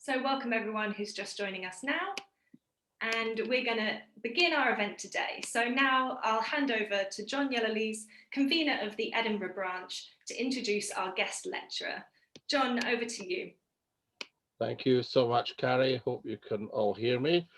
So welcome everyone who's just joining us now, and we're going to begin our event today. So now I'll hand over to John Yellowlees, convener of the Edinburgh branch, to introduce our guest lecturer. John, over to you. Thank you so much, Carrie. Hope you can all hear me.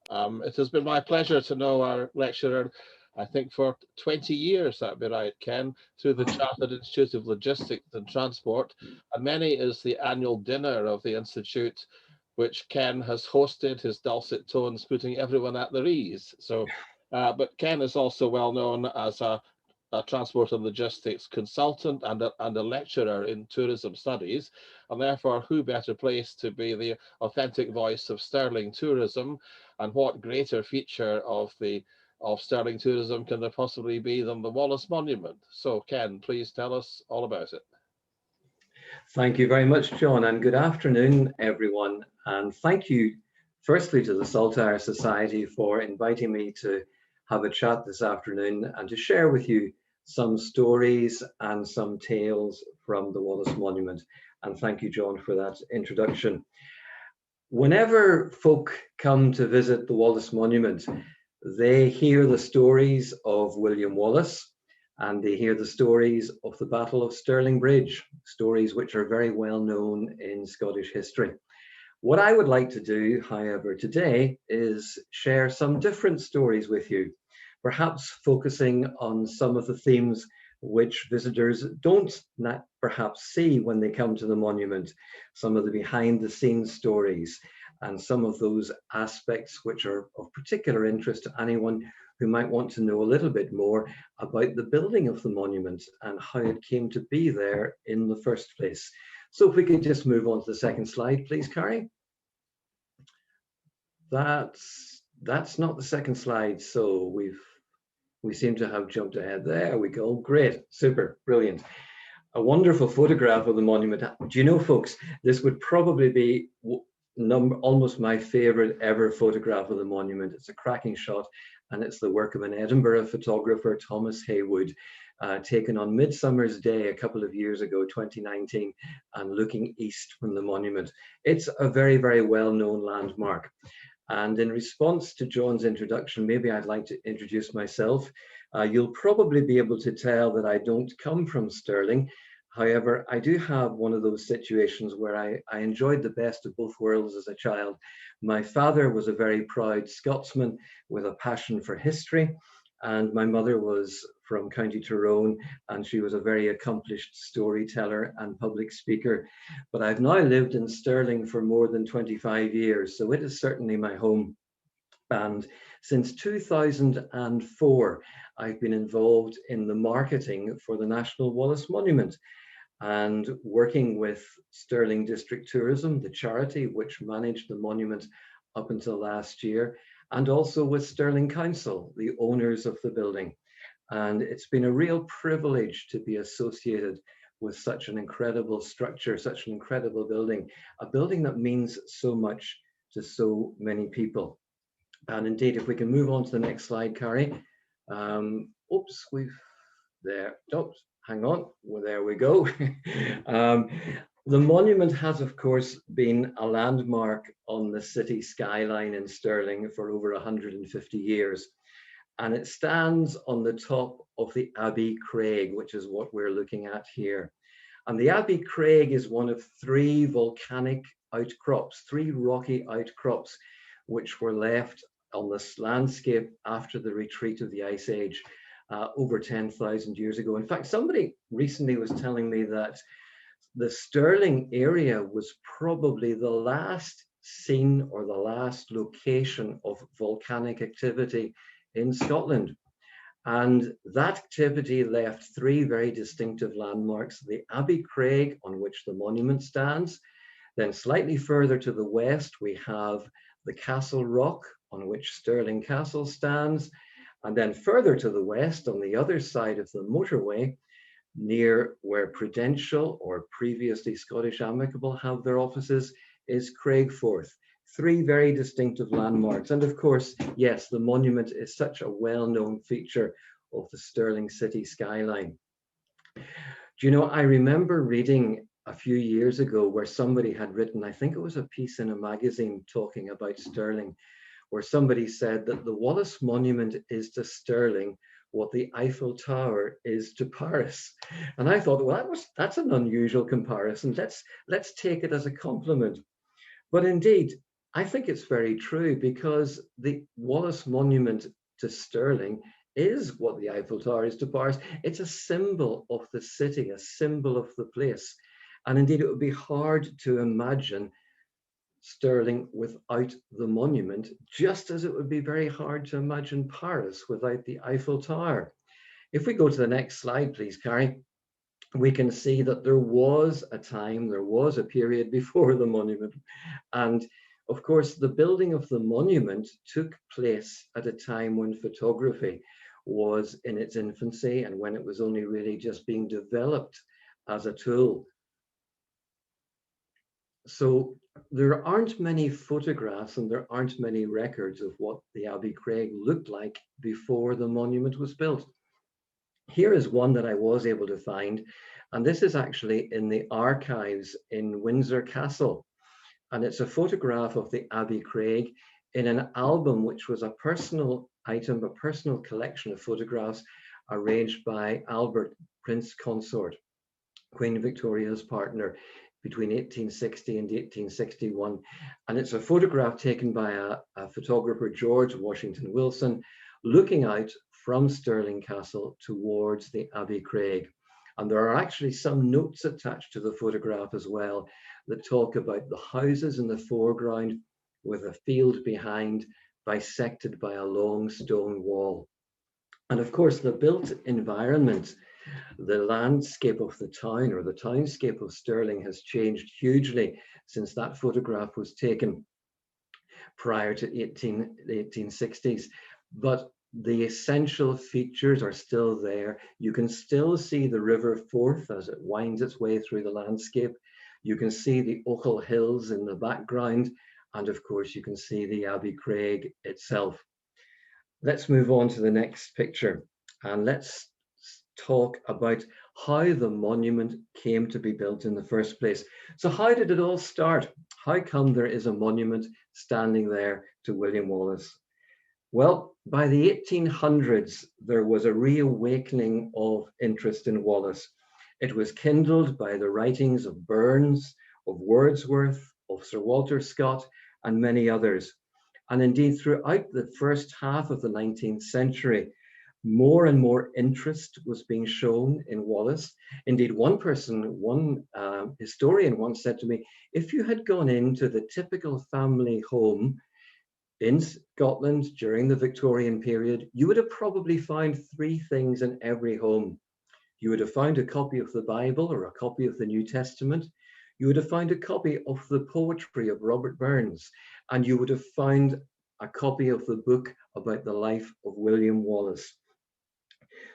It has been my pleasure to know our lecturer, I think for 20 years, that'd be right, Ken, through the Chartered Institute of Logistics and Transport, and many is the annual dinner of the Institute, which Ken has hosted, his dulcet tones putting everyone at their ease. So, but Ken is also well known as a transport and logistics consultant and a lecturer in tourism studies, and therefore who better place to be the authentic voice of Stirling tourism, and what greater feature of Stirling tourism can there possibly be than the Wallace Monument? So Ken, please tell us all about it. Thank you very much, John, and good afternoon, everyone. And thank you, firstly, to the Saltire Society for inviting me to have a chat this afternoon and to share with you some stories and some tales from the Wallace Monument. And thank you, John, for that introduction. Whenever folk come to visit the Wallace Monument, they hear the stories of William Wallace, and they hear the stories of the Battle of Stirling Bridge, stories which are very well known in Scottish history. What I would like to do, however, today is share some different stories with you, perhaps focusing on some of the themes which visitors don't perhaps see when they come to the monument, some of the behind the scenes stories, and some of those aspects which are of particular interest to anyone who might want to know a little bit more about the building of the monument and how it came to be there in the first place. So if we could just move on to the second slide, please, Carrie. That's not the second slide, so we seem to have jumped ahead. There we go. Great, super, brilliant. A wonderful photograph of the monument. Do you know, folks, this would probably be almost my favorite ever photograph of the monument. It's a cracking shot, and it's the work of an Edinburgh photographer, Thomas Haywood, taken on Midsummer's Day a couple of years ago, 2019, and looking east from the monument. It's a very, very well-known landmark. And in response to John's introduction, maybe I'd like to introduce myself. You'll probably be able to tell that I don't come from Stirling. However, I do have one of those situations where I enjoyed the best of both worlds as a child. My father was a very proud Scotsman with a passion for history, and my mother was from County Tyrone, and she was a very accomplished storyteller and public speaker. But I've now lived in Stirling for more than 25 years, so it is certainly my home. And since 2004, I've been involved in the marketing for the National Wallace Monument and working with Stirling District Tourism, the charity which managed the monument up until last year, and also with Stirling Council, the owners of the building. And it's been a real privilege to be associated with such an incredible structure, such an incredible building, a building that means so much to so many people. And indeed, if we can move on to the next slide, Carrie. Oops, hang on, well, there we go. The monument has, of course, been a landmark on the city skyline in Stirling for over 150 years. And it stands on the top of the Abbey Craig, which is what we're looking at here. And the Abbey Craig is one of three volcanic outcrops, three rocky outcrops, which were left on this landscape after the retreat of the Ice Age over 10,000 years ago. In fact, somebody recently was telling me that the Stirling area was probably the last scene or the last location of volcanic activity in Scotland. And that activity left three very distinctive landmarks: the Abbey Craig, on which the monument stands. Then slightly further to the west, we have the Castle Rock, on which Stirling Castle stands. And then further to the west, on the other side of the motorway, near where Prudential, or previously Scottish Amicable, have their offices, is Craigforth. Three very distinctive landmarks. And of course, yes, the monument is such a well-known feature of the Stirling city skyline. Do you know, I remember reading a few years ago where somebody had written, I think it was a piece in a magazine talking about Stirling, where somebody said that the Wallace Monument is to Stirling what the Eiffel Tower is to Paris. And I thought, well, that's an unusual comparison. Let's take it as a compliment. But indeed, I think it's very true, because the Wallace Monument to Stirling is what the Eiffel Tower is to Paris. It's a symbol of the city, a symbol of the place. And indeed, it would be hard to imagine Stirling without the monument, just as it would be very hard to imagine Paris without the Eiffel Tower. If we go to the next slide, please, Carrie, we can see that there was a time, there was a period before the monument. And of course, the building of the monument took place at a time when photography was in its infancy and when it was only really just being developed as a tool. So there aren't many photographs and there aren't many records of what the Abbey Craig looked like before the monument was built. Here is one that I was able to find, and this is actually in the archives in Windsor Castle. And it's a photograph of the Abbey Craig in an album, which was a personal item, a personal collection of photographs arranged by Albert, Prince Consort, Queen Victoria's partner, between 1860 and 1861. And it's a photograph taken by a photographer, George Washington Wilson, looking out from Stirling Castle towards the Abbey Craig. And there are actually some notes attached to the photograph as well that talk about the houses in the foreground with a field behind, bisected by a long stone wall. And of course, the built environment, the landscape of the town, or the townscape of Stirling, has changed hugely since that photograph was taken prior to the 1860s. But the essential features are still there. You can still see the River Forth as it winds its way through the landscape. You can see the Ochil Hills in the background. And of course, you can see the Abbey Craig itself. Let's move on to the next picture, and let's talk about how the monument came to be built in the first place. So how did it all start? How come there is a monument standing there to William Wallace? Well, by the 1800s, there was a reawakening of interest in Wallace. It was kindled by the writings of Burns, of Wordsworth, of Sir Walter Scott, and many others. And indeed, throughout the first half of the 19th century, more and more interest was being shown in Wallace. Indeed, one historian once said to me, if you had gone into the typical family home in Scotland during the Victorian period, you would have probably found three things in every home. You would have found a copy of the Bible or a copy of the New Testament. You would have found a copy of the poetry of Robert Burns, and you would have found a copy of the book about the life of William Wallace.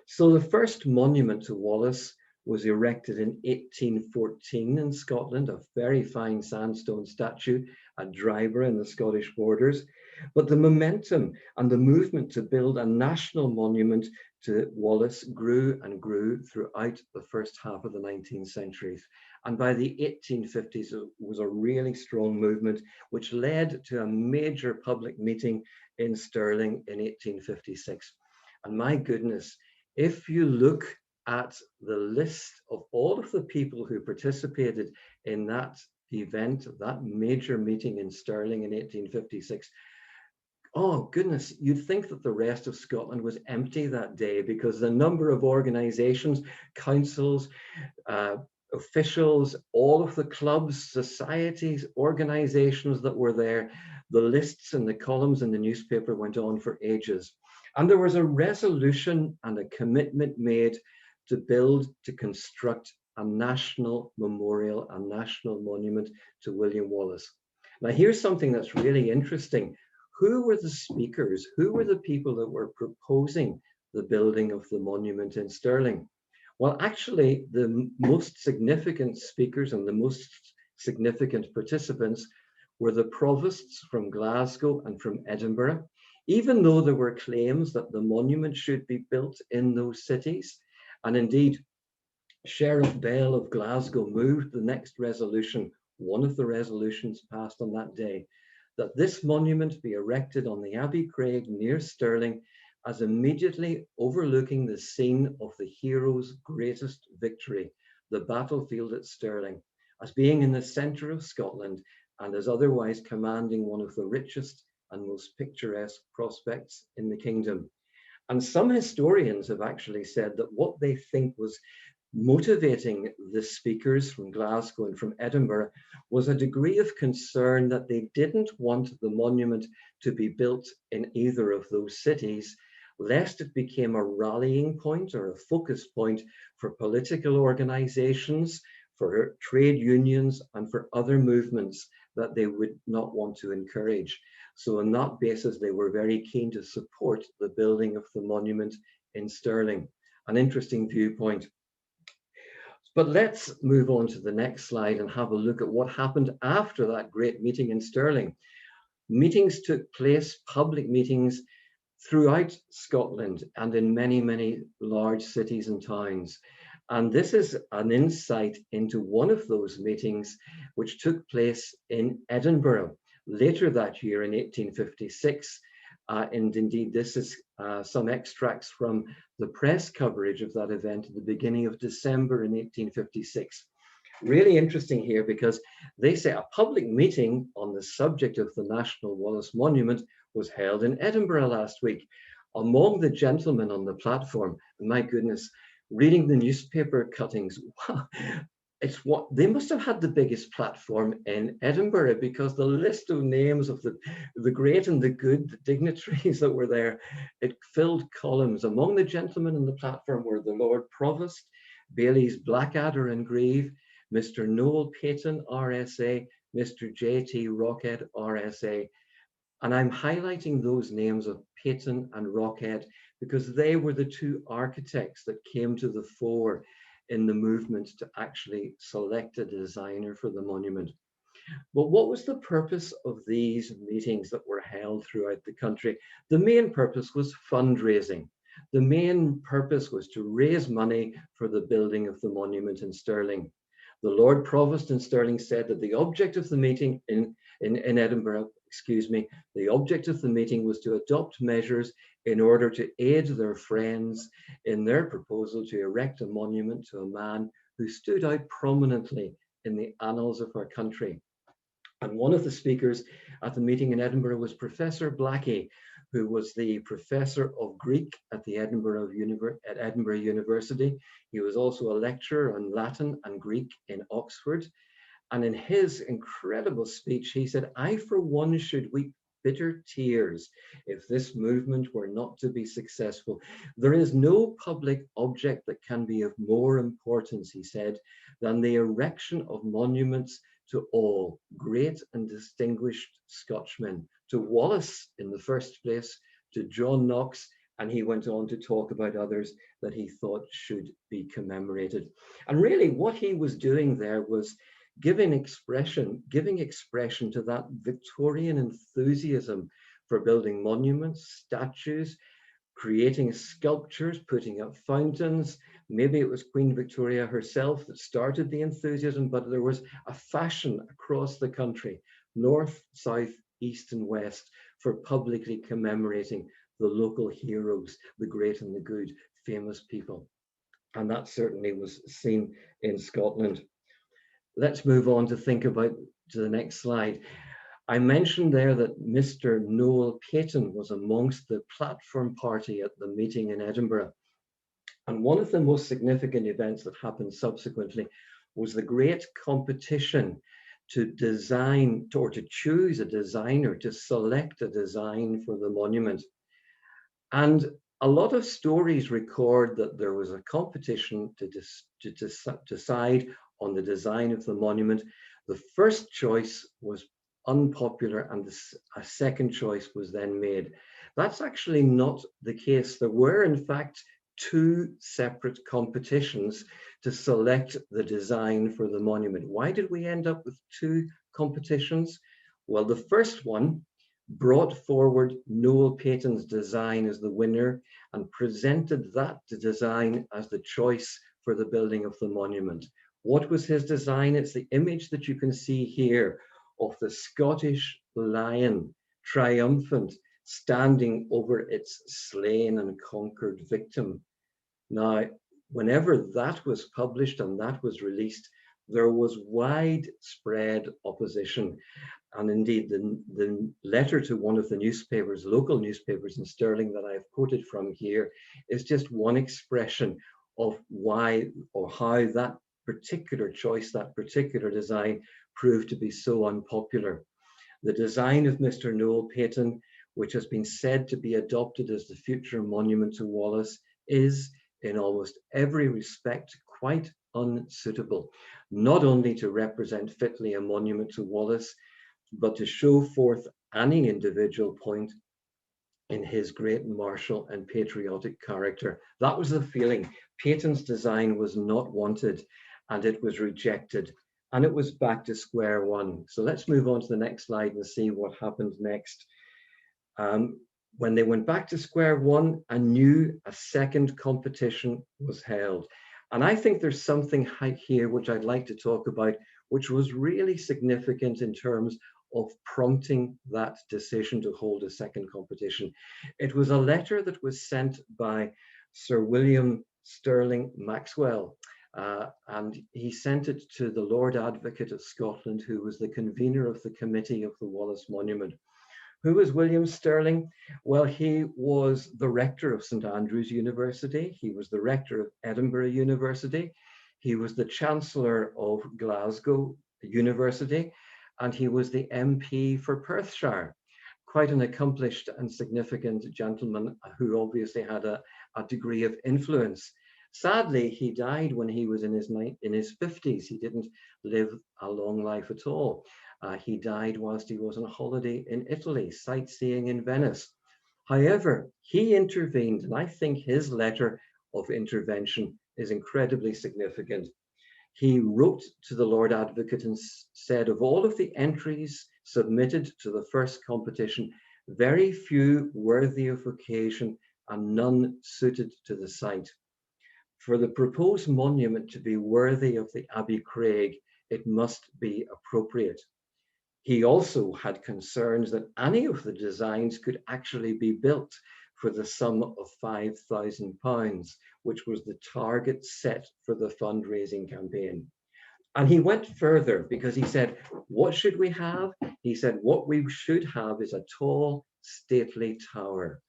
So the first monument to Wallace was erected in 1814 in Scotland, a very fine sandstone statue at Dryburgh in the Scottish borders. But the momentum and the movement to build a national monument to Wallace grew and grew throughout the first half of the 19th century. And by the 1850s, it was a really strong movement, which led to a major public meeting in Stirling in 1856. And my goodness, if you look at the list of all of the people who participated in that event, that major meeting in Stirling in 1856, oh goodness, you'd think that the rest of Scotland was empty that day, because the number of organizations, councils, officials, all of the clubs, societies, organizations that were there, the lists and the columns in the newspaper went on for ages. And there was a resolution and a commitment made to build, to construct a national memorial, a national monument to William Wallace. Now, here's something that's really interesting. Who were the speakers? Who were the people that were proposing the building of the monument in Stirling? Well, actually, the most significant speakers and the most significant participants were the provosts from Glasgow and from Edinburgh, even though there were claims that the monument should be built in those cities. And indeed, Sheriff Bell of Glasgow moved the next resolution, one of the resolutions passed on that day, that this monument be erected on the Abbey Craig near Stirling, as immediately overlooking the scene of the hero's greatest victory, the battlefield at Stirling, as being in the centre of Scotland and as otherwise commanding one of the richest and most picturesque prospects in the kingdom. And some historians have actually said that what they think was motivating the speakers from Glasgow and from Edinburgh was a degree of concern that they didn't want the monument to be built in either of those cities, lest it became a rallying point or a focus point for political organizations, for trade unions, and for other movements that they would not want to encourage. So on that basis, they were very keen to support the building of the monument in Stirling. An interesting viewpoint. But let's move on to the next slide and have a look at what happened after that great meeting in Stirling. Meetings took place, public meetings, throughout Scotland and in many, many large cities and towns. And this is an insight into one of those meetings which took place in Edinburgh later that year in 1856. And indeed, this is some extracts from the press coverage of that event at the beginning of December in 1856. Really interesting here because they say a public meeting on the subject of the National Wallace Monument was held in Edinburgh last week. Among the gentlemen on the platform, my goodness, reading the newspaper cuttings, wow, it's what they must have had the biggest platform in Edinburgh, because the list of names of the great and the good, the dignitaries that were there, it filled columns. Among the gentlemen on the platform were the Lord Provost, Bailey's Blackadder and Grieve, Mr. Noel Payton, RSA, Mr. J.T. Rockhead, RSA. And I'm highlighting those names of Payton and Rockhead because they were the two architects that came to the fore in the movement to actually select a designer for the monument. But what was the purpose of these meetings that were held throughout the country? The main purpose was fundraising. The main purpose was to raise money for the building of the monument in Stirling. The Lord Provost in Stirling said that the object of the meeting in Edinburgh, the object of the meeting was to adopt measures in order to aid their friends in their proposal to erect a monument to a man who stood out prominently in the annals of our country. And one of the speakers at the meeting in Edinburgh was Professor Blackie, who was the professor of Greek at the Edinburgh University. He was also a lecturer on Latin and Greek in Oxford. And in his incredible speech, he said, "I, for one, should weep bitter tears if this movement were not to be successful. There is no public object that can be of more importance," he said, "than the erection of monuments to all great and distinguished Scotchmen, to Wallace in the first place, to John Knox," and he went on to talk about others that he thought should be commemorated. And really what he was doing there was giving expression to that Victorian enthusiasm for building monuments, statues, creating sculptures, putting up fountains. Maybe it was Queen Victoria herself that started the enthusiasm, but there was a fashion across the country, north, south, east, and west, for publicly commemorating the local heroes, the great and the good, famous people. And that certainly was seen in Scotland. Let's move on to think about the next slide. I mentioned there that Mr. Noel Payton was amongst the platform party at the meeting in Edinburgh. And one of the most significant events that happened subsequently was the great competition to design or to choose a designer, to select a design for the monument. And a lot of stories record that there was a competition to decide on the design of the monument. The first choice was unpopular and a second choice was then made. That's actually not the case. There were, in fact, two separate competitions to select the design for the monument. Why did we end up with two competitions? Well, the first one brought forward Noel Payton's design as the winner and presented that design as the choice for the building of the monument. What was his design? It's the image that you can see here of the Scottish lion, triumphant, standing over its slain and conquered victim. Now, whenever that was published and that was released, there was widespread opposition. And indeed, the letter to one of the newspapers, local newspapers in Stirling that I've quoted from here, is just one expression of why or how that particular choice, that particular design proved to be so unpopular. The design of Mr. Noel Paton, which has been said to be adopted as the future monument to Wallace, is in almost every respect quite unsuitable, not only to represent fitly a monument to Wallace, but to show forth any individual point in his great martial and patriotic character. That was the feeling. Paton's design was not wanted, and it was rejected, and it was back to square one. So let's move on to the next slide and see what happened next. When they went back to square one, a second competition was held. And I think there's something here which I'd like to talk about, which was really significant in terms of prompting that decision to hold a second competition. It was a letter that was sent by Sir William Stirling Maxwell, and he sent it to the Lord Advocate of Scotland, who was the convener of the committee of the Wallace Monument. Who was William Stirling? Well, he was the rector of St Andrews University. He was the rector of Edinburgh University. He was the chancellor of Glasgow University, and he was the MP for Perthshire. Quite an accomplished and significant gentleman who obviously had a degree of influence. Sadly, he died when he was in his 50s. He didn't live a long life at all. He died whilst he was on holiday in Italy, sightseeing in Venice. However, he intervened, and I think his letter of intervention is incredibly significant. He wrote to the Lord Advocate and said, of all of the entries submitted to the first competition, very few worthy of occasion and none suited to the site. For the proposed monument to be worthy of the Abbey Craig, it must be appropriate. He also had concerns that any of the designs could actually be built for the sum of £5,000, which was the target set for the fundraising campaign. And he went further because he said, what should we have? He said, what we should have is a tall, stately tower.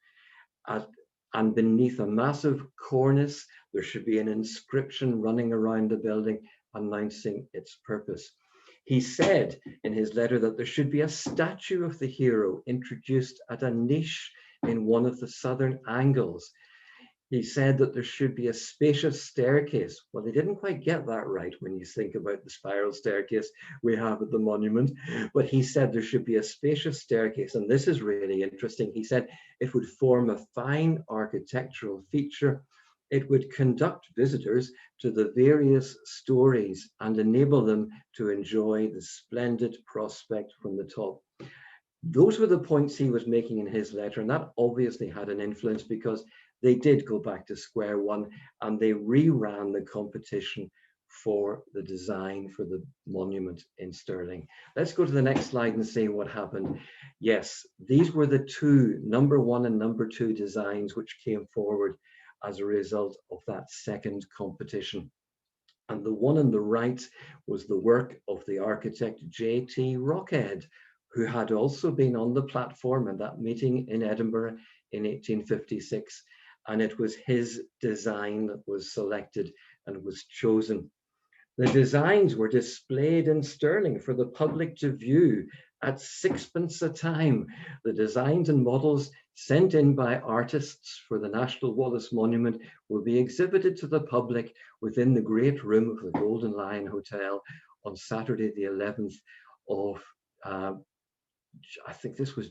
And beneath a massive cornice, there should be an inscription running around the building announcing its purpose. He said in his letter that there should be a statue of the hero introduced at a niche in one of the southern angles. He said that there should be a spacious staircase. Well, they didn't quite get that right when you think about the spiral staircase we have at the monument, but he said there should be a spacious staircase, and this is really interesting. He said it would form a fine architectural feature. It would conduct visitors to the various stories and enable them to enjoy the splendid prospect from the top. Those were the points he was making in his letter, and that obviously had an influence because they did go back to square one and they reran the competition for the design for the monument in Stirling. Let's go to the next slide and see what happened. Yes, these were the two, number one and number two designs, which came forward as a result of that second competition. And the one on the right was the work of the architect J.T. Rockhead, who had also been on the platform at that meeting in Edinburgh in 1856. And it was his design that was selected and was chosen. The designs were displayed in Stirling for the public to view at sixpence a time. The designs and models sent in by artists for the National Wallace Monument will be exhibited to the public within the great room of the Golden Lion Hotel on Saturday, the 11th of, I think this was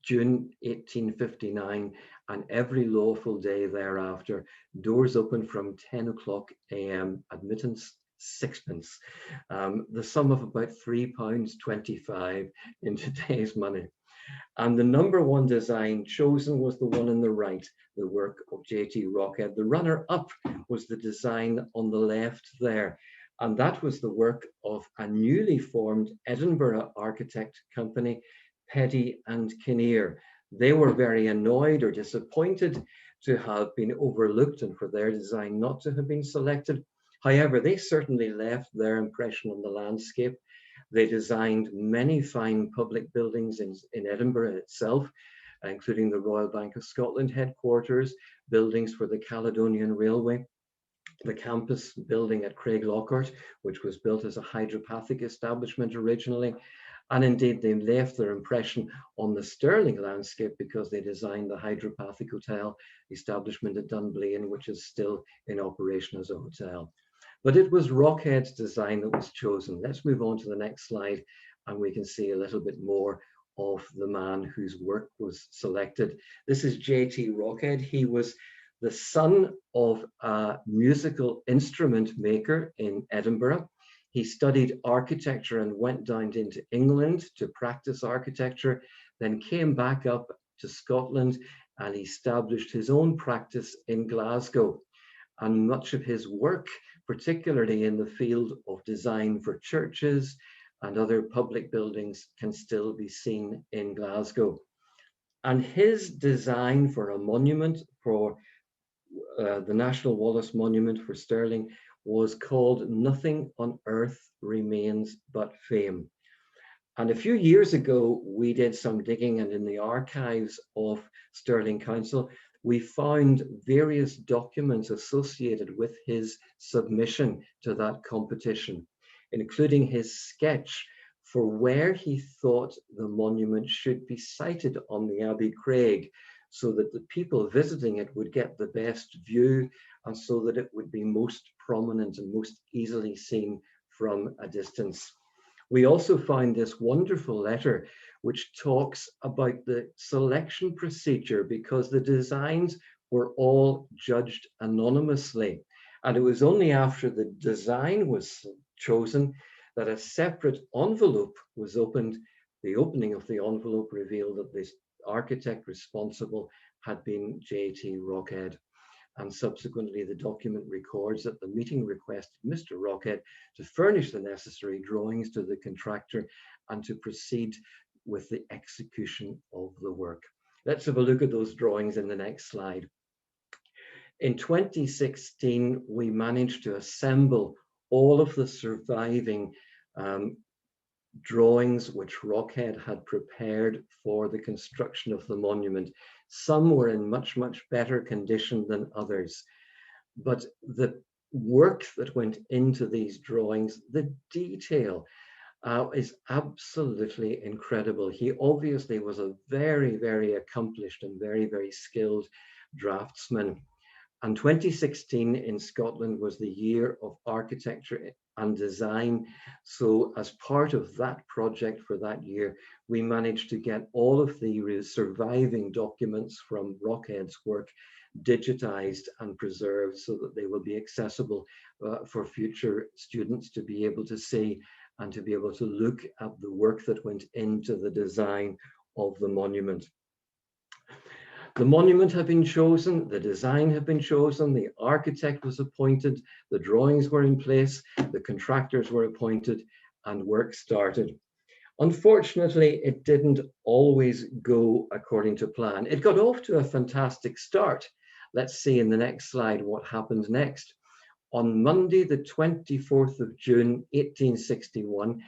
June 1859, and every lawful day thereafter. Doors open from 10 o'clock a.m. Admittance sixpence, the sum of about £3.25 in today's money. And the number one design chosen was the one on the right, the work of J.T. Rockhead. The runner-up was the design on the left there, and that was the work of a newly formed Edinburgh architect company, Petty and Kinnear. They were very annoyed or disappointed to have been overlooked and for their design not to have been selected. However, they certainly left their impression on the landscape. They designed many fine public buildings in Edinburgh itself, including the Royal Bank of Scotland headquarters, buildings for the Caledonian Railway, the campus building at Craig Lockhart, which was built as a hydropathic establishment originally. And indeed, they left their impression on the Stirling landscape because they designed the hydropathic hotel establishment at Dunblane, which is still in operation as a hotel. But it was Rockhead's design that was chosen. Let's move on to the next slide, and we can see a little bit more of the man whose work was selected. This is J.T. Rockhead. He was the son of a musical instrument maker in Edinburgh. He studied architecture and went down into England to practice architecture, then came back up to Scotland and established his own practice in Glasgow. And much of his work, particularly in the field of design for churches and other public buildings, can still be seen in Glasgow. And his design for a monument for the National Wallace Monument for Stirling was called Nothing on Earth Remains But Fame. And a few years ago, we did some digging, and in the archives of Stirling Council, we found various documents associated with his submission to that competition, including his sketch for where he thought the monument should be sited on the Abbey Craig, so that the people visiting it would get the best view and so that it would be most prominent and most easily seen from a distance. We also find this wonderful letter which talks about the selection procedure, because the designs were all judged anonymously. And it was only after the design was chosen that a separate envelope was opened. The opening of the envelope revealed that the architect responsible had been J.T. Rockhead. And subsequently, the document records that the meeting requested Mr. Rockhead to furnish the necessary drawings to the contractor and to proceed with the execution of the work. Let's have a look at those drawings in the next slide. In 2016, we managed to assemble all of the surviving drawings which Rockhead had prepared for the construction of the monument. Some were in much, much better condition than others. But the work that went into these drawings, the detail is absolutely incredible. He obviously was a very, very accomplished and very, very skilled draftsman. And 2016 in Scotland was the year of architecture and design. So as part of that project for that year, we managed to get all of the surviving documents from Rockhead's work digitized and preserved so that they will be accessible for future students to be able to see and to be able to look at the work that went into the design of the monument. The monument had been chosen, the design had been chosen, the architect was appointed, the drawings were in place, the contractors were appointed, and work started. Unfortunately, it didn't always go according to plan. It got off to a fantastic start. Let's see in the next slide what happened next. On Monday, the 24th of June, 1861,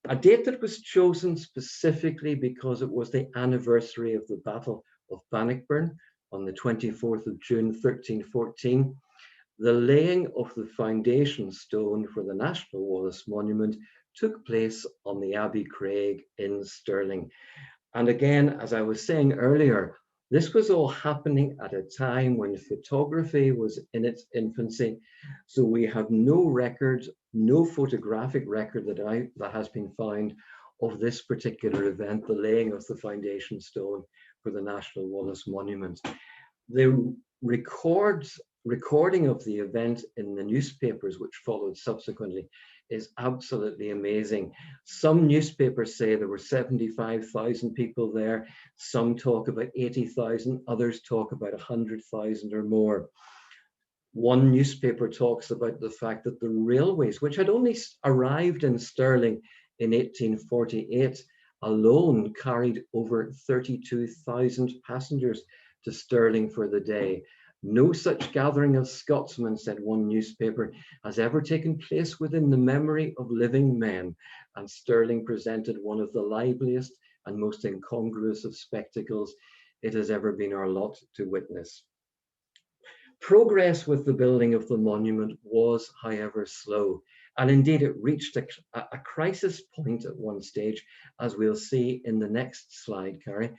a date that was chosen specifically because it was the anniversary of the Battle of Bannockburn on the 24th of June 1314, the laying of the foundation stone for the National Wallace Monument took place on the Abbey Craig in Stirling. And again, as I was saying earlier, this was all happening at a time when photography was in its infancy. So we have no record, no photographic record that has been found of this particular event, the laying of the foundation stone for the National Wallace Monument. The records recording of the event in the newspapers which followed subsequently is absolutely amazing. Some newspapers say there were 75,000 people there. Some talk about 80,000, others talk about 100,000 or more. One newspaper talks about the fact that the railways, which had only arrived in Stirling in 1848, alone carried over 32,000 passengers to Stirling for the day. No such gathering of Scotsmen, said one newspaper, has ever taken place within the memory of living men, and Stirling presented one of the liveliest and most incongruous of spectacles it has ever been our lot to witness. Progress with the building of the monument was, however, slow, and indeed it reached a crisis point at one stage, as we'll see in the next slide, Carrie.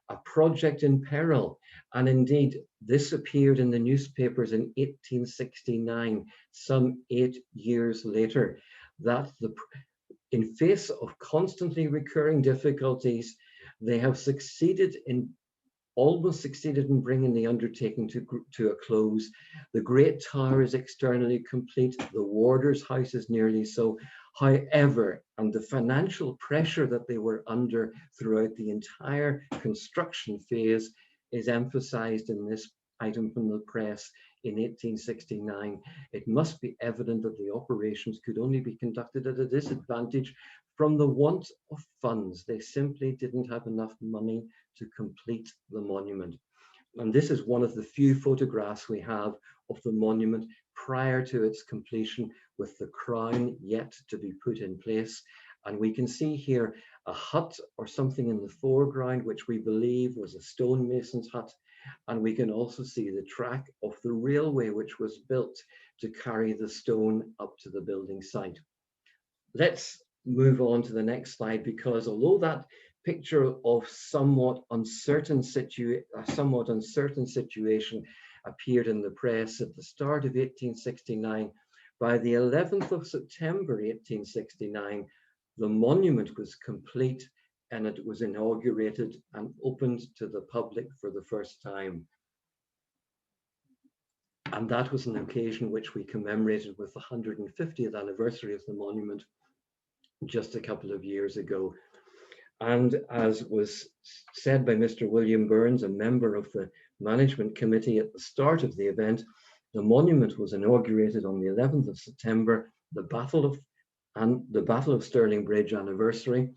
A project in peril, and indeed this appeared in the newspapers in 1869, some 8 years later, that in face of constantly recurring difficulties, they have almost succeeded in bringing the undertaking to a close. The Great Tower is externally complete, the Warder's House is nearly so. However, and the financial pressure that they were under throughout the entire construction phase is emphasized in this item from the press in 1869. It must be evident that the operations could only be conducted at a disadvantage from the want of funds. They simply didn't have enough money to complete the monument. And this is one of the few photographs we have of the monument prior to its completion, with the crown yet to be put in place. And we can see here a hut or something in the foreground, which we believe was a stonemason's hut. And we can also see the track of the railway, which was built to carry the stone up to the building site. Let's move on to the next slide, because although that picture of somewhat uncertain situation appeared in the press at the start of 1869, by the 11th of September 1869, the monument was complete and it was inaugurated and opened to the public for the first time. And that was an occasion which we commemorated with the 150th anniversary of the monument just a couple of years ago. And as was said by Mr. William Burns, a member of the management committee at the start of the event, the monument was inaugurated on the 11th of September, the Battle of Stirling Bridge anniversary.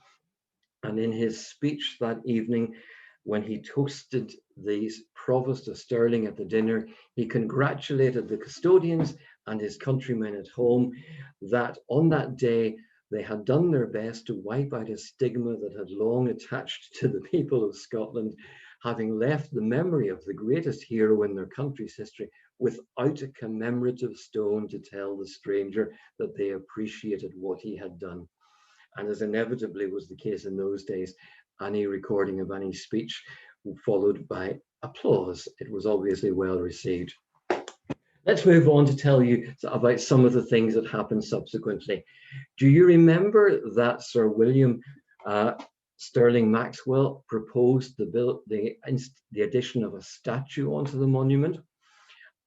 And in his speech that evening, when he toasted the Provost of Stirling at the dinner, he congratulated the custodians and his countrymen at home that on that day, they had done their best to wipe out a stigma that had long attached to the people of Scotland, having left the memory of the greatest hero in their country's history without a commemorative stone to tell the stranger that they appreciated what he had done. And as inevitably was the case in those days, any recording of any speech followed by applause. It was obviously well received. Let's move on to tell you about some of the things that happened subsequently. Do you remember that Sir William Stirling Maxwell proposed the addition of a statue onto the monument?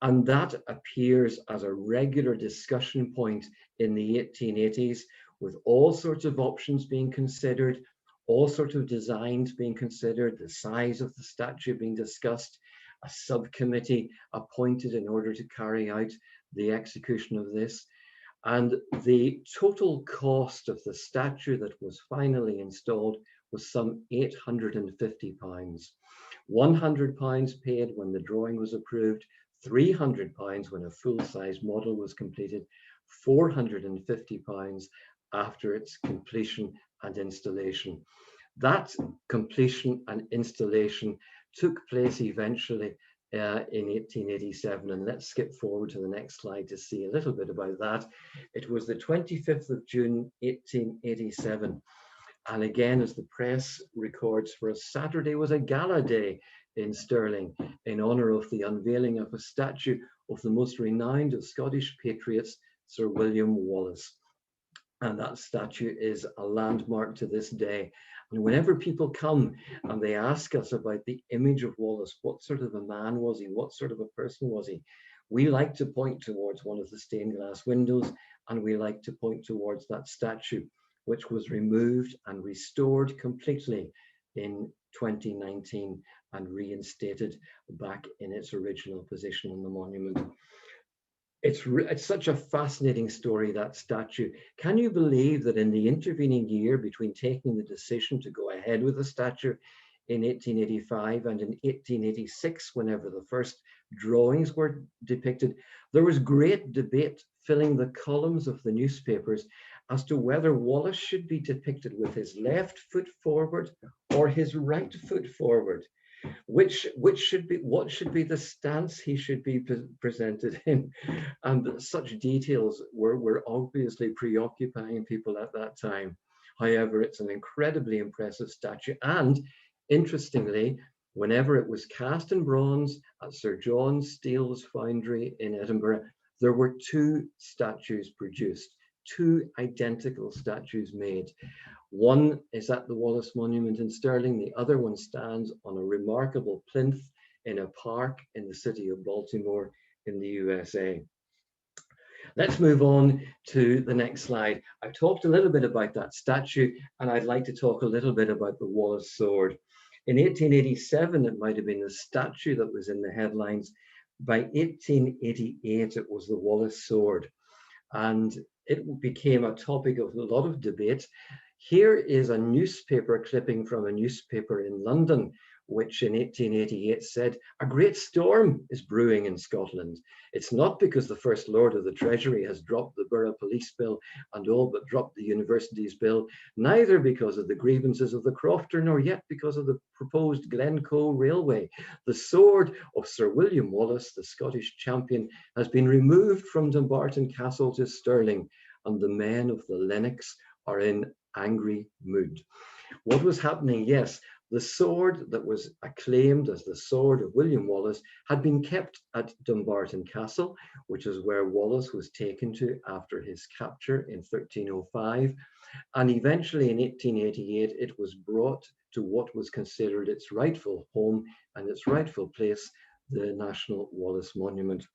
And that appears as a regular discussion point in the 1880s, with all sorts of options being considered, all sorts of designs being considered, the size of the statue being discussed, a subcommittee appointed in order to carry out the execution of this. And the total cost of the statue that was finally installed was some £850. £100 paid when the drawing was approved, £300 when a full-size model was completed, £450 after its completion and installation. That completion and installation took place eventually in 1887, and let's skip forward to the next slide to see a little bit about that. It was the 25th of June 1887, and again, as the press records, for a Saturday was a gala day in Stirling in honour of the unveiling of a statue of the most renowned of Scottish patriots, Sir William Wallace. And that statue is a landmark to this day. And whenever people come and they ask us about the image of Wallace, what sort of a man was he? What sort of a person was he? We like to point towards one of the stained glass windows, and we like to point towards that statue, which was removed and restored completely in 2019 and reinstated back in its original position on the monument. It's such a fascinating story, that statue. Can you believe that in the intervening year between taking the decision to go ahead with the statue in 1885 and in 1886, whenever the first drawings were depicted, there was great debate filling the columns of the newspapers as to whether Wallace should be depicted with his left foot forward or his right foot forward. What should be the stance he should be presented in? And such details were obviously preoccupying people at that time. However, it's an incredibly impressive statue, and interestingly, whenever it was cast in bronze at Sir John Steele's foundry in Edinburgh, there were two statues produced, two identical statues made. One is at the Wallace Monument in Stirling. The other one stands on a remarkable plinth in a park in the city of Baltimore in the USA. Let's move on to the next slide. I've talked a little bit about that statue, and I'd like to talk a little bit about the Wallace sword. In 1887, it might have been the statue that was in the headlines. By 1888, it was the Wallace sword, and it became a topic of a lot of debate. Here is a newspaper clipping from a newspaper in London, which in 1888 said, "A great storm is brewing in Scotland. It's not because the First Lord of the Treasury has dropped the Borough Police Bill and all but dropped the University's bill, neither because of the grievances of the crofter, nor yet because of the proposed Glencoe Railway. The sword of Sir William Wallace, the Scottish champion, has been removed from Dumbarton Castle to Stirling, and the men of the Lennox are in angry mood." What was happening? Yes, the sword that was acclaimed as the sword of William Wallace had been kept at Dumbarton Castle, which is where Wallace was taken to after his capture in 1305. And eventually in 1888, it was brought to what was considered its rightful home and its rightful place, the National Wallace Monument.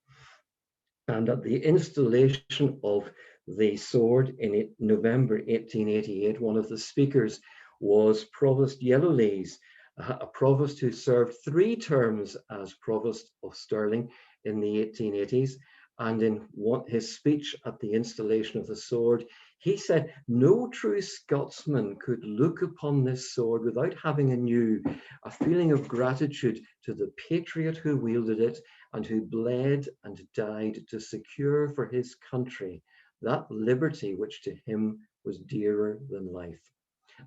And at the installation of the sword in November 1888, one of the speakers was Provost Yellowlees, a provost who served 3 terms as provost of Stirling in the 1880s. And in his speech at the installation of the sword, he said, "No true Scotsman could look upon this sword without having anew a feeling of gratitude to the patriot who wielded it and who bled and died to secure for his country that liberty which to him was dearer than life."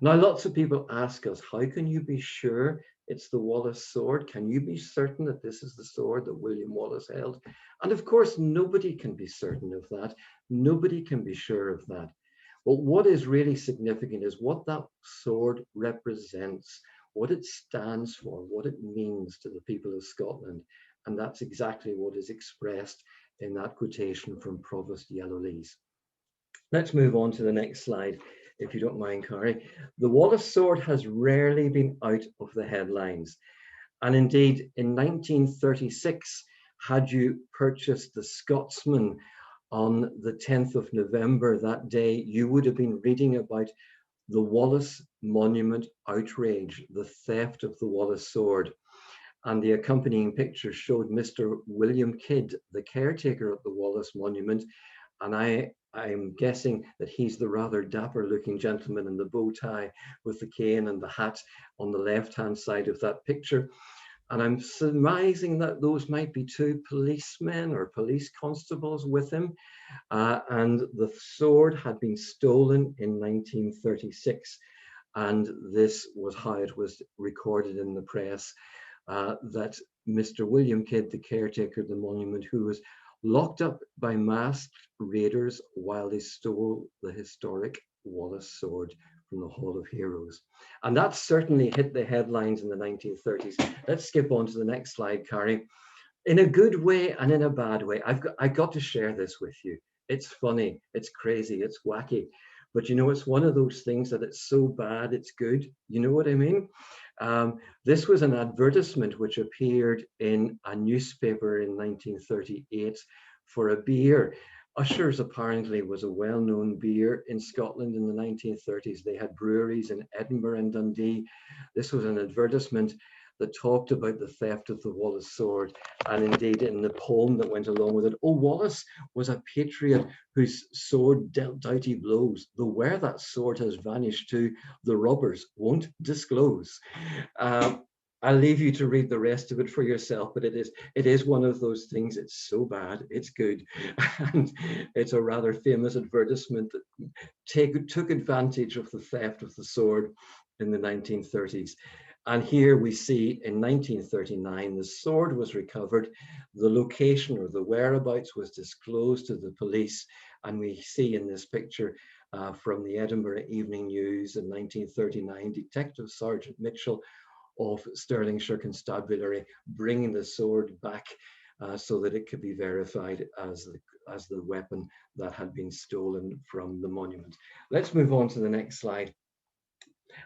Now, lots of people ask us, how can you be sure it's the Wallace sword? Can you be certain that this is the sword that William Wallace held? And of course, nobody can be certain of that. Nobody can be sure of that. But what is really significant is what that sword represents, what it stands for, what it means to the people of Scotland. And that's exactly what is expressed in that quotation from Provost Yellowlees. Let's move on to the next slide, if you don't mind, Carrie. The Wallace sword has rarely been out of the headlines. And indeed, in 1936, had you purchased the Scotsman on the 10th of November that day, you would have been reading about the Wallace Monument outrage, the theft of the Wallace sword. And the accompanying picture showed Mr. William Kidd, the caretaker of the Wallace Monument. And I'm guessing that he's the rather dapper looking gentleman in the bow tie with the cane and the hat on the left-hand side of that picture. And I'm surmising that those might be 2 policemen or police constables with him. And the sword had been stolen in 1936. And this was how it was recorded in the press, that Mr. William Kidd, the caretaker of the monument, who was locked up by masked raiders while they stole the historic Wallace sword from the Hall of Heroes. And that certainly hit the headlines in the 1930s. Let's skip on to the next slide, Carrie. In a good way and in a bad way, I got to share this with you. It's funny, it's crazy, it's wacky. But you know, it's one of those things that it's so bad, it's good. You know what I mean? This was an advertisement which appeared in a newspaper in 1938 for a beer. Usher's apparently was a well-known beer in Scotland in the 1930s. They had breweries in Edinburgh and Dundee. This was an advertisement that talked about the theft of the Wallace sword, and indeed in the poem that went along with it, "Oh, Wallace was a patriot whose sword dealt doughty blows, though where that sword has vanished to, the robbers won't disclose." I'll leave you to read the rest of it for yourself, but it is one of those things. It's so bad, it's good. And it's a rather famous advertisement that took advantage of the theft of the sword in the 1930s. And here we see in 1939, the sword was recovered, the location or the whereabouts was disclosed to the police. And we see in this picture from the Edinburgh Evening News in 1939, Detective Sergeant Mitchell of Stirlingshire Constabulary bringing the sword back so that it could be verified as the weapon that had been stolen from the monument. Let's move on to the next slide.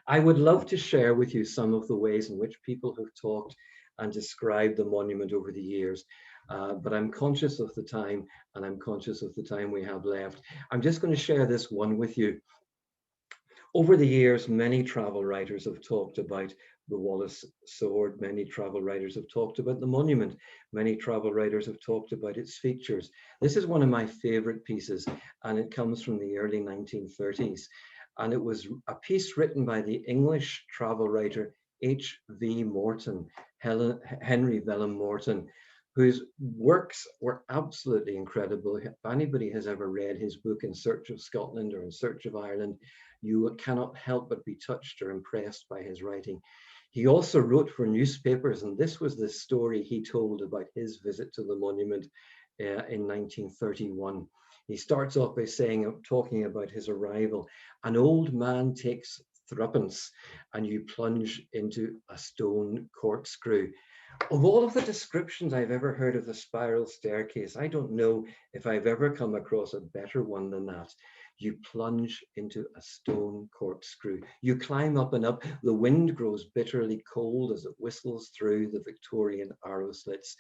I would love to share with you some of the ways in which people have talked and described the monument over the years, but I'm conscious of the time, and I'm conscious of the time we have left. I'm just going to share this one with you. Over the years, many travel writers have talked about the Wallace sword. Many travel writers have talked about the monument. Many travel writers have talked about its features. This is one of my favorite pieces, and it comes from the early 1930s. And it was a piece written by the English travel writer H.V. Morton, Henry Vellum Morton, whose works were absolutely incredible. If anybody has ever read his book In Search of Scotland or In Search of Ireland, you cannot help but be touched or impressed by his writing. He also wrote for newspapers, and this was the story he told about his visit to the monument in 1931. He starts off by talking about his arrival. An old man takes threepence and you plunge into a stone corkscrew. Of all of the descriptions I've ever heard of the spiral staircase, I don't know if I've ever come across a better one than that. You plunge into a stone corkscrew. You climb up and up. The wind grows bitterly cold as it whistles through the Victorian arrow slits.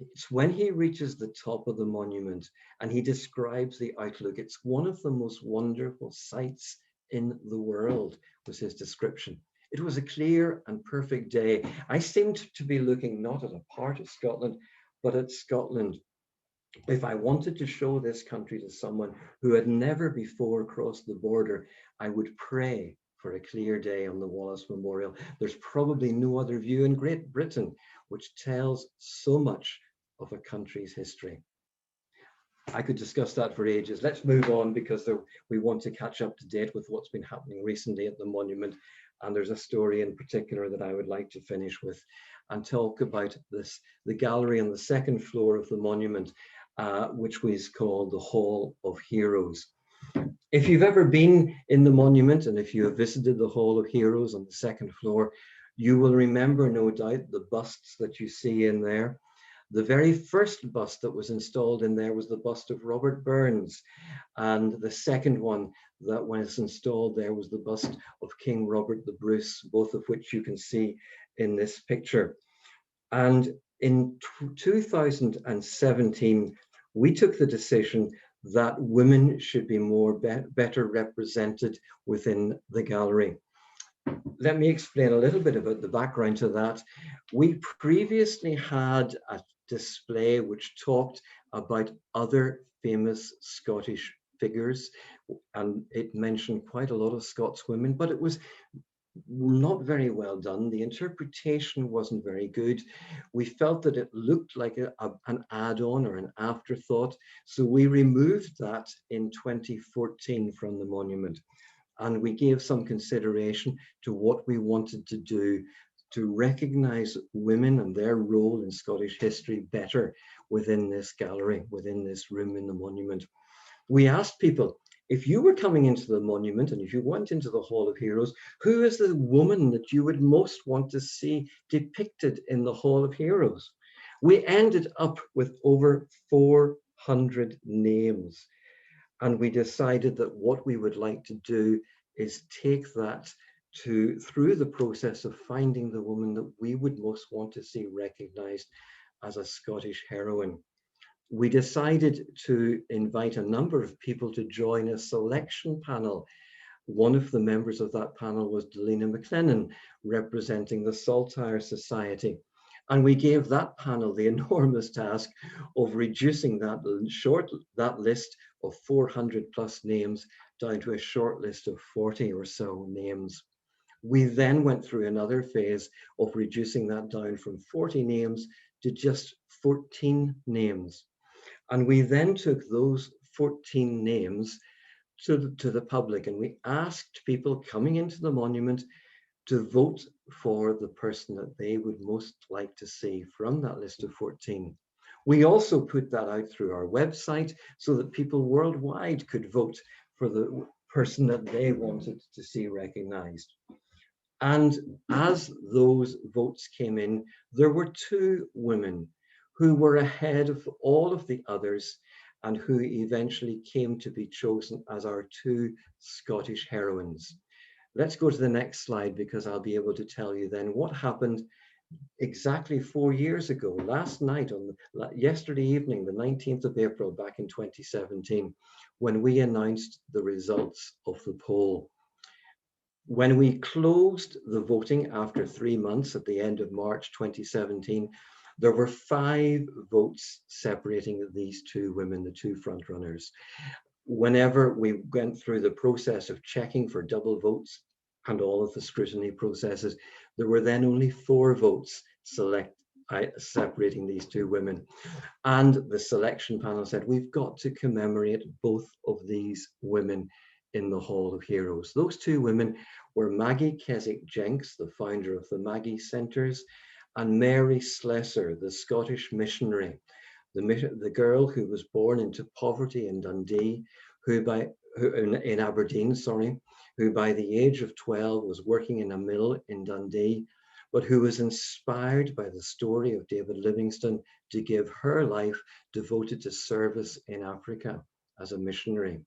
It's when he reaches the top of the monument and he describes the outlook. It's one of the most wonderful sights in the world, was his description. It was a clear and perfect day. I seemed to be looking not at a part of Scotland, but at Scotland. If I wanted to show this country to someone who had never before crossed the border, I would pray for a clear day on the Wallace Memorial. There's probably no other view in Great Britain which tells so much of a country's history. I could discuss that for ages. Let's move on, because we want to catch up to date with what's been happening recently at the monument. And there's a story in particular that I would like to finish with and talk about the gallery on the second floor of the monument, which was called the Hall of Heroes. If you've ever been in the monument, and if you have visited the Hall of Heroes on the second floor, you will remember, no doubt, the busts that you see in there. The very first bust that was installed in there was the bust of Robert Burns. And the second one that was installed there was the bust of King Robert the Bruce, both of which you can see in this picture. And in 2017, we took the decision that women should be better represented within the gallery. Let me explain a little bit about the background to that. We previously had a display which talked about other famous Scottish figures, and it mentioned quite a lot of Scots women, but it was not very well done. The interpretation wasn't very good. We felt that it looked like an add-on or an afterthought, so we removed that in 2014 from the monument. And we gave some consideration to what we wanted to do to recognize women and their role in Scottish history better within this gallery, within this room in the monument. We asked people, if you were coming into the monument and if you went into the Hall of Heroes, who is the woman that you would most want to see depicted in the Hall of Heroes? We ended up with over 400 names. And we decided that what we would like to do is take that through the process of finding the woman that we would most want to see recognised as a Scottish heroine. We decided to invite a number of people to join a selection panel. One of the members of that panel was Delina McLennan, representing the Saltire Society. And we gave that panel the enormous task of reducing that list of 400 plus names down to a short list of 40 or so names. We then went through another phase of reducing that down from 40 names to just 14 names. And we then took those 14 names to the public, and we asked people coming into the monument to vote for the person that they would most like to see from that list of 14. We also put that out through our website so that people worldwide could vote for the person that they wanted to see recognized. And as those votes came in, there were 2 women who were ahead of all of the others and who eventually came to be chosen as our 2 Scottish heroines. Let's go to the next slide, because I'll be able to tell you then what happened exactly 4 years ago, last night, yesterday evening, the 19th of April, back in 2017, when we announced the results of the poll. When we closed the voting after 3 months at the end of March 2017, there were 5 votes separating these 2 women, the 2 front runners. Whenever we went through the process of checking for double votes and all of the scrutiny processes, there were then only 4 votes separating these 2 women. And the selection panel said, we've got to commemorate both of these women in the Hall of Heroes. Those 2 women were Maggie Keswick-Jenks, the founder of the Maggie Centres, and Mary Slessor, the Scottish missionary, the girl who was born into poverty in Dundee, in Aberdeen, who by the age of 12 was working in a mill in Dundee, but who was inspired by the story of David Livingstone to give her life devoted to service in Africa as a missionary.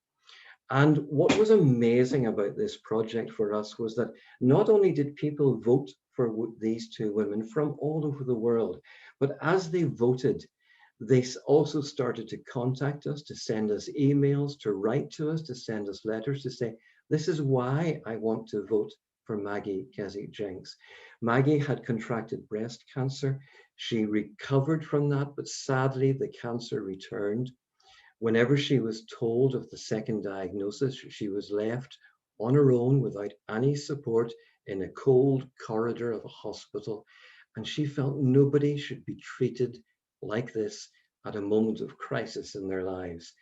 And what was amazing about this project for us was that not only did people vote for these 2 women from all over the world, but as they voted, they also started to contact us, to send us emails, to write to us, to send us letters to say, this is why I want to vote for Maggie Keswick-Jenks. Maggie had contracted breast cancer. She recovered from that, but sadly the cancer returned. Whenever she was told of the second diagnosis, she was left on her own without any support in a cold corridor of a hospital. And she felt nobody should be treated like this at a moment of crisis in their lives.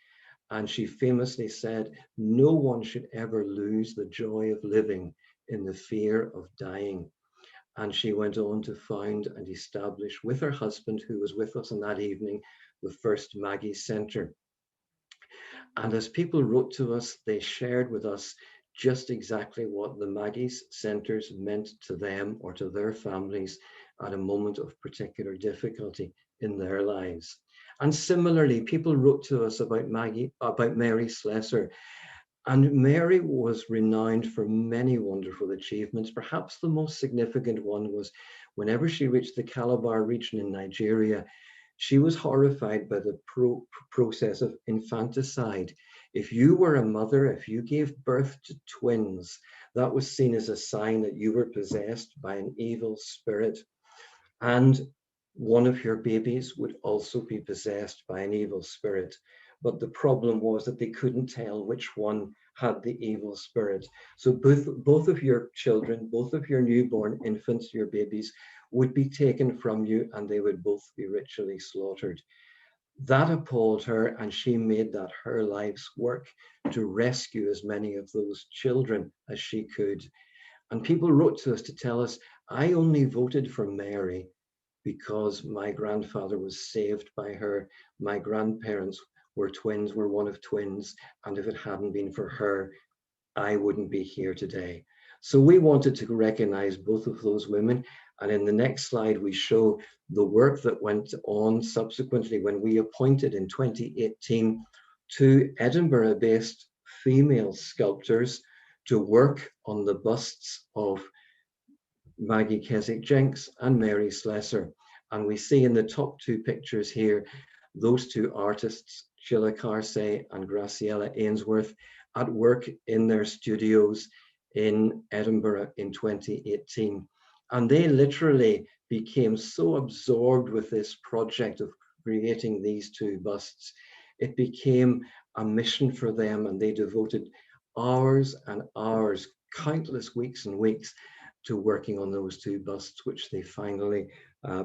And she famously said, no one should ever lose the joy of living in the fear of dying. And she went on to found and establish with her husband, who was with us on that evening, the first Maggie Centre. And as people wrote to us, they shared with us just exactly what the Maggie's Centres meant to them or to their families at a moment of particular difficulty in their lives. And similarly, people wrote to us about Mary Slessor. And Mary was renowned for many wonderful achievements. Perhaps the most significant one was whenever she reached the Calabar region in Nigeria, she was horrified by the process of infanticide. If you were a mother, if you gave birth to twins, that was seen as a sign that you were possessed by an evil spirit. And one of your babies would also be possessed by an evil spirit. But the problem was that they couldn't tell which one had the evil spirit. So both of your children, both of your newborn infants, your babies, would be taken from you and they would both be ritually slaughtered. That appalled her, and she made that her life's work to rescue as many of those children as she could. And people wrote to us to tell us, I only voted for Mary because my grandfather was saved by her. My grandparents were twins, were one of twins, and if it hadn't been for her, I wouldn't be here today. So we wanted to recognize both of those women. And in the next slide, we show the work that went on subsequently when we appointed in 2018 2 Edinburgh-based female sculptors to work on the busts of Maggie Keswick-Jenks and Mary Slessor. And we see in the top two pictures here, those two artists, Sheila Carsey and Graciela Ainsworth, at work in their studios in Edinburgh in 2018. And they literally became so absorbed with this project of creating these two busts. It became a mission for them, and they devoted hours and hours, countless weeks and weeks, to working on those two busts, which they finally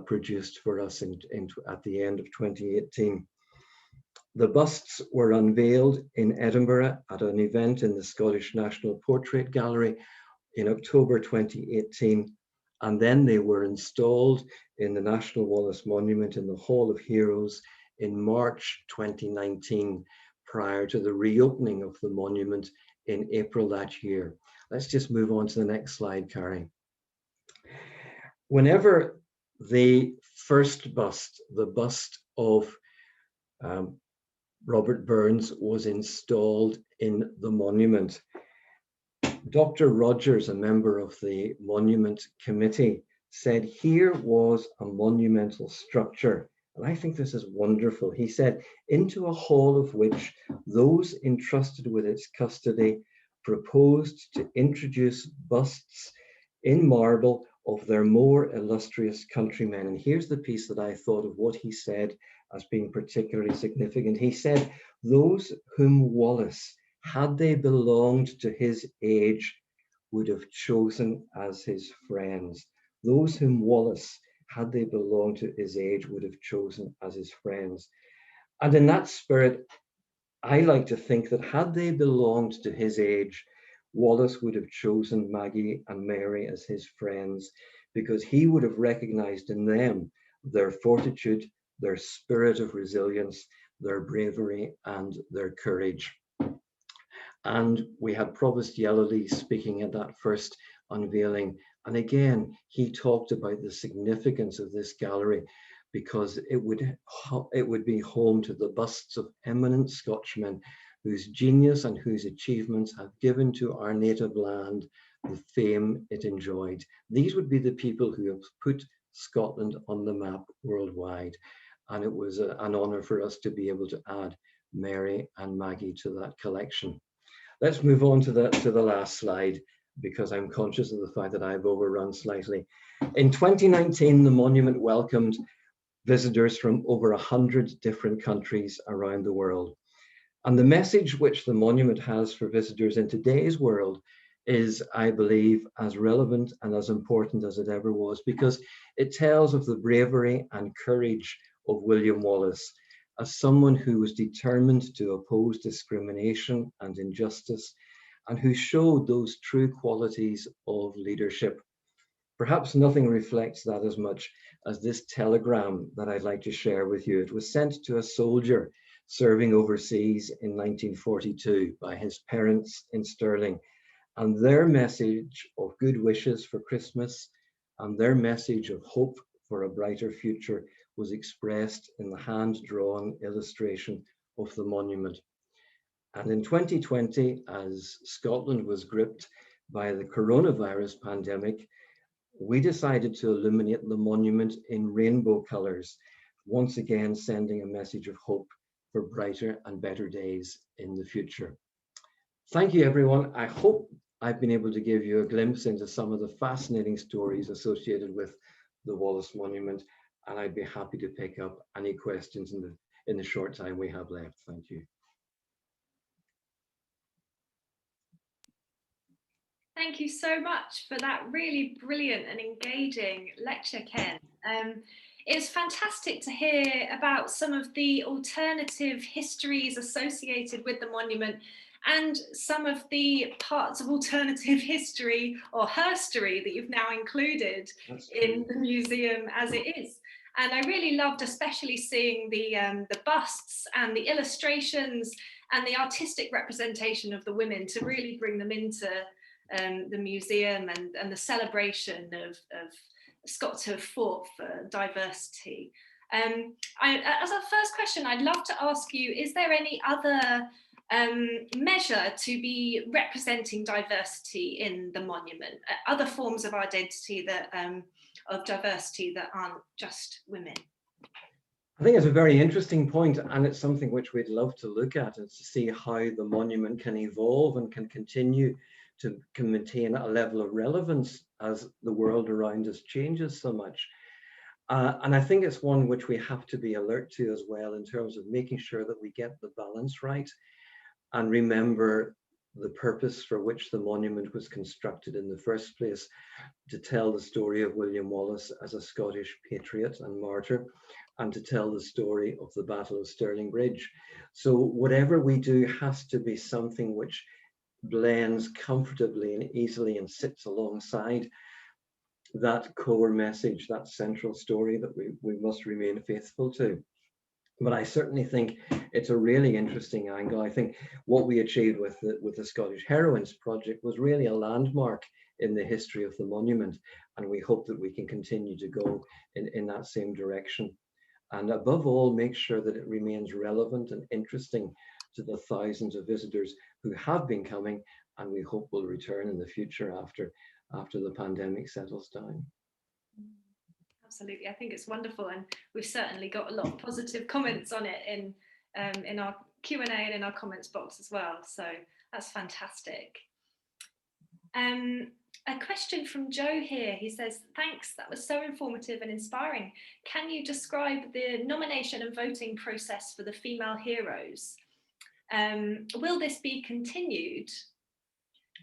produced for us at the end of 2018. The busts were unveiled in Edinburgh at an event in the Scottish National Portrait Gallery in October 2018, and then they were installed in the National Wallace Monument in the Hall of Heroes in March 2019, prior to the reopening of the monument in April that year. Let's just move on to the next slide, Carrie. Whenever the first bust, the bust of Robert Burns, was installed in the monument, Dr. Rogers, a member of the Monument Committee, said here was a monumental structure. And I think this is wonderful. He said, into a hall of which those entrusted with its custody proposed to introduce busts in marble of their more illustrious countrymen. And here's the piece that I thought of what he said as being particularly significant. He said, those whom Wallace, had they belonged to his age, would have chosen as his friends. Those whom Wallace, had they belonged to his age, would have chosen as his friends. And in that spirit, I like to think that had they belonged to his age, Wallace would have chosen Maggie and Mary as his friends, because he would have recognized in them their fortitude, their spirit of resilience, their bravery, and their courage. And we had Provost Yellowlees speaking at that first unveiling. And again, he talked about the significance of this gallery, because it would be home to the busts of eminent Scotchmen whose genius and whose achievements have given to our native land the fame it enjoyed. These would be the people who have put Scotland on the map worldwide. And it was an honor for us to be able to add Mary and Maggie to that collection. Let's move on to the last slide, because I'm conscious of the fact that I've overrun slightly. In 2019, the monument welcomed visitors from over 100 different countries around the world. And the message which the monument has for visitors in today's world is, I believe, as relevant and as important as it ever was, because it tells of the bravery and courage of William Wallace as someone who was determined to oppose discrimination and injustice, and who showed those true qualities of leadership. Perhaps nothing reflects that as much as this telegram that I'd like to share with you. It was sent to a soldier serving overseas in 1942 by his parents in Stirling, and their message of good wishes for Christmas and their message of hope for a brighter future was expressed in the hand-drawn illustration of the monument. And in 2020, as Scotland was gripped by the coronavirus pandemic, we decided to illuminate the monument in rainbow colours, once again sending a message of hope for brighter and better days in the future. Thank you, everyone. I hope I've been able to give you a glimpse into some of the fascinating stories associated with the Wallace Monument, and I'd be happy to pick up any questions in the short time we have left. Thank you. Thank you so much for that really brilliant and engaging lecture, Ken. It's fantastic to hear about some of the alternative histories associated with the monument and some of the parts of alternative history or herstory that you've now included in the museum as it is. And I really loved especially seeing the busts and the illustrations and the artistic representation of the women to really bring them into the museum and the celebration of Scots who have fought for diversity. As our first question, I'd love to ask you, is there any other measure to be representing diversity in the monument, other forms of identity that of diversity that aren't just women? I think it's a very interesting point, and it's something which we'd love to look at, and to see how the monument can evolve and can continue to maintain a level of relevance as the world around us changes so much. And I think it's one which we have to be alert to as well, in terms of making sure that we get the balance right and remember the purpose for which the monument was constructed in the first place, to tell the story of William Wallace as a Scottish patriot and martyr, and to tell the story of the Battle of Stirling Bridge. So whatever we do has to be something which blends comfortably and easily and sits alongside that core message, that central story that we must remain faithful to. But I certainly think it's a really interesting angle. I think what we achieved with the Scottish Heroines project was really a landmark in the history of the monument, and we hope that we can continue to go in that same direction. And above all, make sure that it remains relevant and interesting to the thousands of visitors who have been coming, and we hope will return in the future after the pandemic settles down. Absolutely, I think it's wonderful, and we've certainly got a lot of positive comments on it in our Q&A and in our comments box as well. So that's fantastic. A question from Joe here. He says, thanks, that was so informative and inspiring. Can you describe the nomination and voting process for the female heroes? Will this be continued?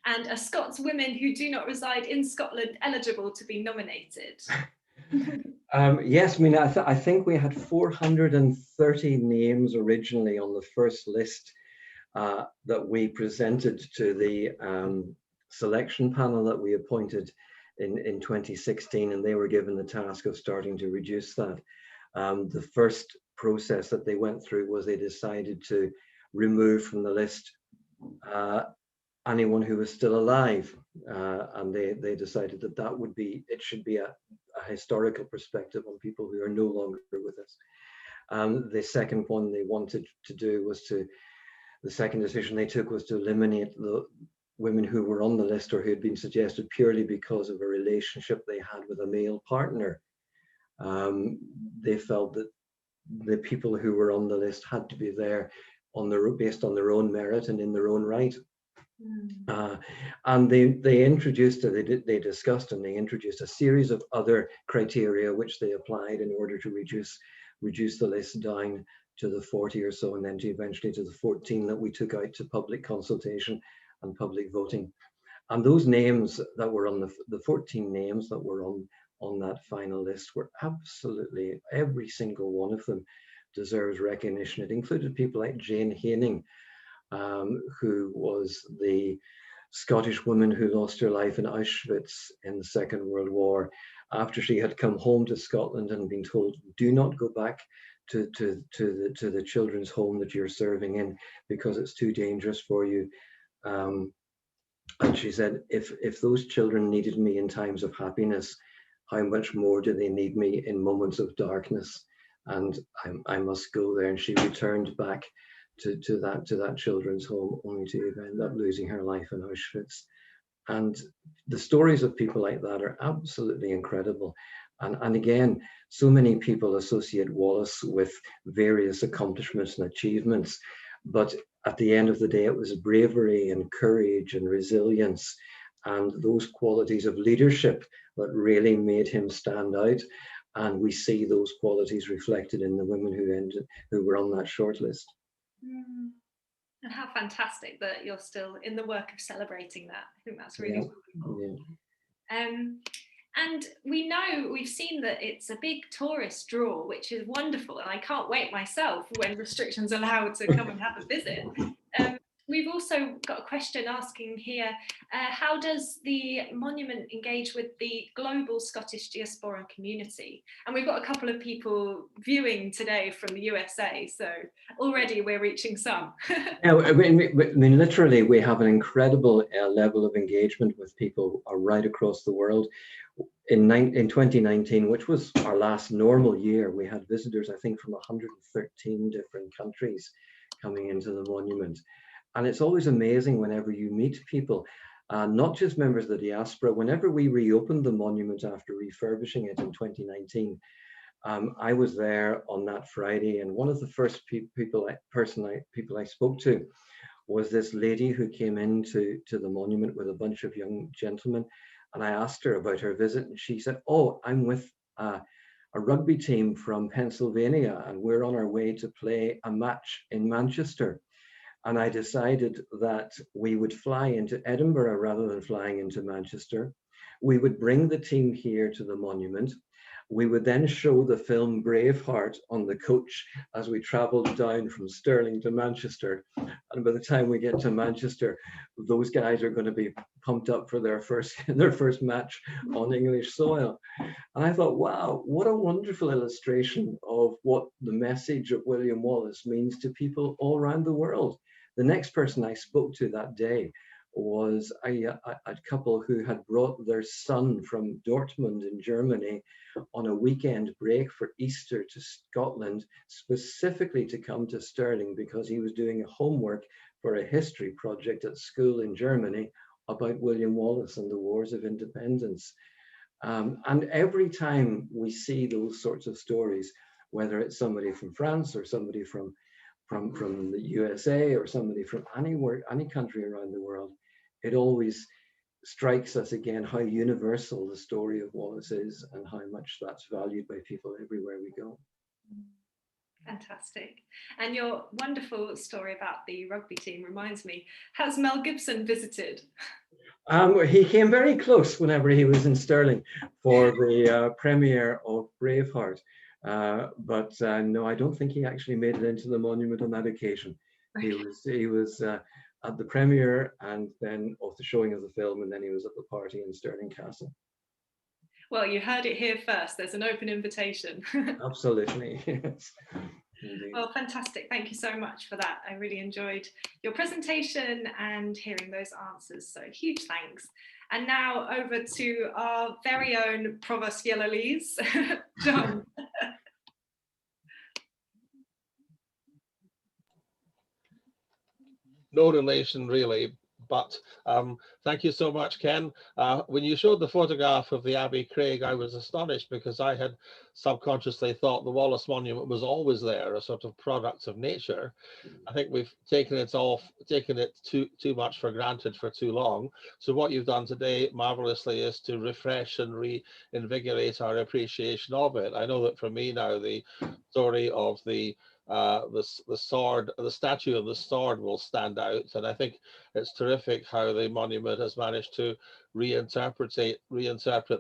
And are Scots women who do not reside in Scotland eligible to be nominated? Yes, I mean, I think we had 430 names originally on the first list that we presented to the selection panel that we appointed in 2016, and they were given the task of starting to reduce that. The first process that they went through was they decided to remove from the list anyone who was still alive, and they decided that it should be a historical perspective on people who are no longer with us. The second one they wanted to do was the second decision they took was to eliminate the women who were on the list or who had been suggested purely because of a relationship they had with a male partner. They felt that the people who were on the list had to be there based on their own merit and in their own right. And they discussed and they introduced a series of other criteria which they applied in order to reduce the list down to the 40 or so, and then eventually to the 14 that we took out to public consultation and public voting. And those names that were on the 14 names that were on that final list were absolutely, every single one of them deserves recognition. It included people like Jane Haining, who was the Scottish woman who lost her life in Auschwitz in the Second World War, after she had come home to Scotland and been told, do not go back to the children's home that you're serving in because it's too dangerous for you. And she said, if those children needed me in times of happiness, how much more do they need me in moments of darkness? And I must go there. And she returned back to that children's home, only to end up losing her life in Auschwitz. And the stories of people like that are absolutely incredible. And again, so many people associate Wallace with various accomplishments and achievements, but at the end of the day, it was bravery and courage and resilience and those qualities of leadership that really made him stand out. And we see those qualities reflected in the women who were on that shortlist. And how fantastic that you're still in the work of celebrating that. I think that's really wonderful. Yeah. And we've seen that it's a big tourist draw, which is wonderful. And I can't wait myself when restrictions allow to come and have a visit. We've also got a question asking here, how does the monument engage with the global Scottish diaspora community? And we've got a couple of people viewing today from the USA, so already we're reaching some. Yeah, I mean, literally, we have an incredible level of engagement with people right across the world. In 2019, which was our last normal year, we had visitors, I think, from 113 different countries coming into the monument. And it's always amazing whenever you meet people, not just members of the diaspora. Whenever we reopened the monument after refurbishing it in 2019, I was there on that Friday, and one of the first people I spoke to was this lady who came into the monument with a bunch of young gentlemen, and I asked her about her visit, and she said, "Oh, I'm with a rugby team from Pennsylvania, and we're on our way to play a match in Manchester." And I decided that we would fly into Edinburgh rather than flying into Manchester. We would bring the team here to the monument. We would then show the film Braveheart on the coach as we traveled down from Stirling to Manchester. And by the time we get to Manchester, those guys are going to be pumped up for their first match on English soil. And I thought, wow, what a wonderful illustration of what the message of William Wallace means to people all around the world. The next person I spoke to that day was a couple who had brought their son from Dortmund in Germany on a weekend break for Easter to Scotland, specifically to come to Stirling because he was doing a homework for a history project at school in Germany about William Wallace and the Wars of Independence. And every time we see those sorts of stories, whether it's somebody from France or somebody from the USA or somebody from anywhere, any country around the world, it always strikes us again how universal the story of Wallace is and how much that's valued by people everywhere we go. Fantastic. And your wonderful story about the rugby team reminds me, has Mel Gibson visited? He came very close whenever he was in Stirling for the premiere of Braveheart. But no, I don't think he actually made it into the monument on that occasion. He was at the premiere and then of the showing of the film, and then he was at the party in Stirling Castle. Well, you heard it here first. There's an open invitation. Absolutely, yes. Indeed. Well, fantastic. Thank you so much for that. I really enjoyed your presentation and hearing those answers. So huge thanks. And now over to our very own Provost Yellowlees, John. No relation really, but thank you so much, Ken. When you showed the photograph of the Abbey Craig, I was astonished because I had subconsciously thought the Wallace Monument was always there, a sort of product of nature. I think we've taken it too much for granted for too long. So what you've done today marvelously is to refresh and reinvigorate our appreciation of it. I know that for me now, the story of the sword, the statue of the sword will stand out, and I think it's terrific how the monument has managed to reinterpret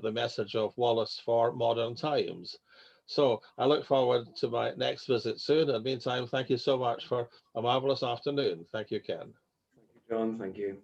the message of Wallace for modern times. So I look forward to my next visit soon. In the meantime, thank you so much for a marvelous afternoon. Thank you, Ken. Thank you, John. Thank you.